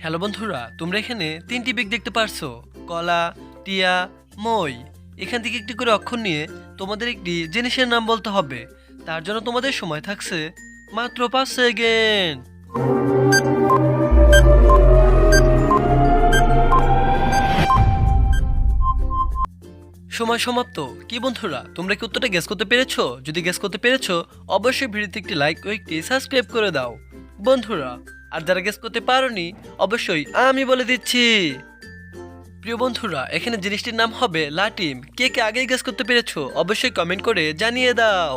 Hello বন্ধুরা, তোমরা এখানে তিনটি পিক দেখতে পারছো, কলা, টিয়া, মই। এখান থেকে একটি করে অক্ষর নিয়ে তোমাদের একটি জিনিসের নাম বলতে হবে। তার জন্য তোমাদের সময় থাকছে মাত্র 5 সেকেন্ড। সময় সমাপ্ত। কি বন্ধুরা, তোমরা কি উত্তরটা গেস করতে পেরেছো? যদি গেস করতে পেরেছো, অবশ্যই ভিডিওতে একটি লাইক ও একটি সাবস্ক্রাইব করে দাও বন্ধুরা। আর যারা গেস করতে পারোনি, অবশ্যই আমি বলে দিচ্ছি। প্রিয় বন্ধুরা, এখানে জিনিসটির নাম হবে লাটিম। কে কে আগেই গেস করতে পেরেছো, অবশ্যই কমেন্ট করে জানিয়ে দাও।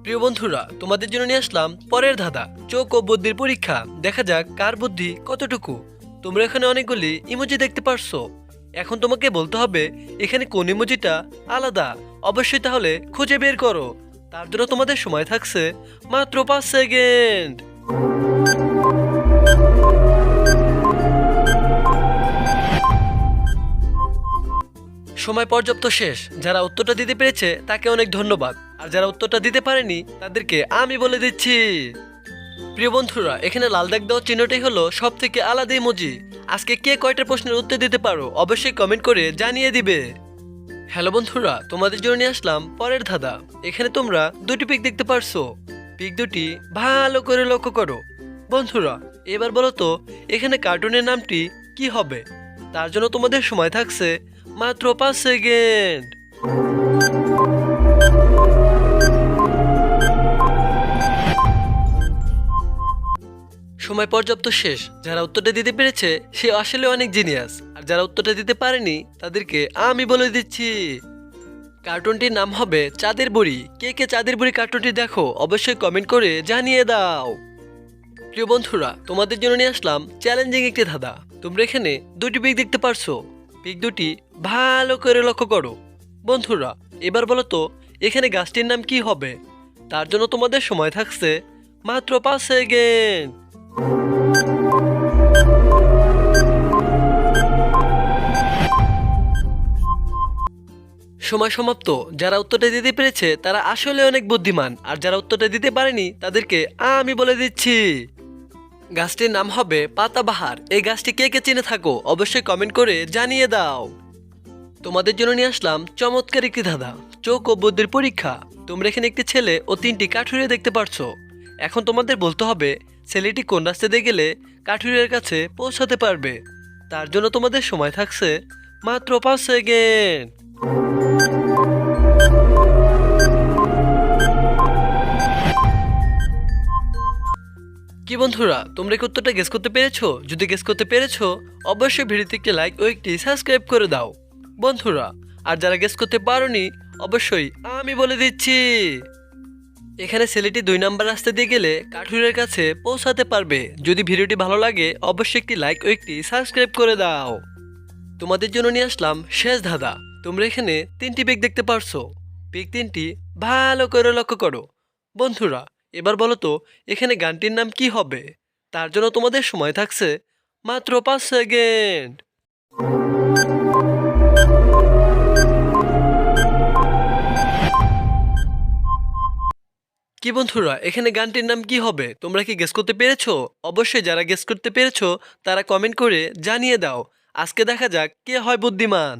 প্রিয় বন্ধুরা, তোমাদের জন্য নিয়ে আসলাম পরের ধাঁধা, চোখ ও বুদ্ধির পরীক্ষা। দেখা যাক কার বুদ্ধি কতটুকু। তোমরা এখানে অনেকগুলি ইমোজি দেখতে পারছো। এখন তোমাকে বলতে হবে এখানে কোন ইমোজিটা আলাদা। অবশ্যই তাহলে খুঁজে বের করো। তার জন্য তোমাদের সময় থাকছে মাত্র 5 সেকেন্ড। সময় পর্যাপ্ত শেষ। যারা উত্তরটা দিতে পেরেছে তাকে অনেক ধন্যবাদ, আর যারা উত্তরটা দিতে পারেনি তাদেরকে আমি বলে দিচ্ছি। প্রিয় বন্ধুরা, এখানে লাল দাগ দেওয়া চিহ্নটাই হলো সব থেকে আলাদা ইমোজি। আজকে কে কয়টা প্রশ্নের উত্তর দিতে পারো, অবশ্যই কমেন্ট করে জানিয়ে দিবে। হ্যালো বন্ধুরা, তোমাদের জন্য নিয়ে আসলাম পরের ধাঁধা। এখানে তোমরা দুটি পিক দেখতে পারছো। পিক দুটি ভালো করে লক্ষ্য করো বন্ধুরা। এবার বলো তো এখানে কার্টুনের নামটি কি হবে। তার জন্য তোমাদের সময় থাকছে মাত্র 5 সেকেন্ড। সময় পর্যাপ্ত শেষ। যারা উত্তরটা দিতে পেরেছে সে আসলে অনেক জিনিয়াস, আর যারা উত্তরটা দিতে পারেনি তাদেরকে আমি বলে দিচ্ছি। কার্টুনটির নাম হবে চাঁদের বুড়ি। কে কে চাঁদের বুড়ি কার্টুনটি দেখো, অবশ্যই কমেন্ট করে জানিয়ে দাও। প্রিয় বন্ধুরা, তোমাদের জন্য নিয়ে আসলাম চ্যালেঞ্জিং একটি ধাঁধা। তোমরা এখানে দুটি পিক দেখতে পারছো। পিক দুটি ভালো করে লক্ষ্য করো বন্ধুরা। এবার বলো তো এখানে গাছটির নাম কি হবে। তার জন্য তোমাদের সময় থাকছে মাত্র 5 সেকেন্ড। সময় সমাপ্ত। যারা উত্তরটা দিতে পেরেছে তারা আসলে অনেক বুদ্ধিমান, আর যারা উত্তরটা দিতে পারেনি তাদেরকে আমি বলে দিচ্ছি। গাছটির নাম হবে পাতাবাহার। এই গাছটি কে কে চিনে থাকো, অবশ্যই কমেন্ট করে জানিয়ে দাও। তোমাদের জন্য নিয়ে আসলাম চমৎকার একটি ধাঁধা, চোখ ও বুদ্ধির পরীক্ষা। তোমরা এখানে একটি ছেলে ও তিনটি কাঠুরিয়া দেখতে পারছো। এখন তোমাদের বলতে হবে ছেলেটি কোন রাস্তা দিয়ে গেলে কাঠুরিয়ার কাছে পৌঁছাতে পারবে। তার জন্য তোমাদের সময় থাকছে মাত্র 5 সেকেন্ড। কি বন্ধুরা, তোমরা কি উত্তরটা গেস করতে পেরেছো? যদি গেস করতে পেরেছো, অবশ্যই ভিডিওতে একটি লাইক ও একটি সাবস্ক্রাইব করে দাও বন্ধুরা। আর যারা গেস করতে পারোনি, অবশ্যই আমি বলে দিচ্ছি। এখানে ছেলেটি 2 নম্বর রাস্তা দিয়ে গেলে কাঠুরের কাছে পৌঁছাতে পারবে। যদি ভিডিওটি ভালো লাগে, অবশ্যই একটি লাইক ও একটি সাবস্ক্রাইব করে দাও। তোমাদের জন্য নিয়ে আসলাম শেষ ধাঁধা। তোমরা এখানে তিনটি পিক দেখতে পারছো। পিক তিনটি ভালো করে লক্ষ্য করো বন্ধুরা। এবার বলো তো এখানে গানটির নাম কি হবে। তার জন্য তোমাদের সময় থাকছে মাত্র 5 সেকেন্ড। কি বন্ধুরা, এখানে গানটির নাম কি হবে? তোমরা কি গেস করতে পেরেছো? অবশ্যই যারা গেস করতে পেরেছো তারা কমেন্ট করে জানিয়ে দাও। আজকে দেখা যাক কে হয় বুদ্ধিমান।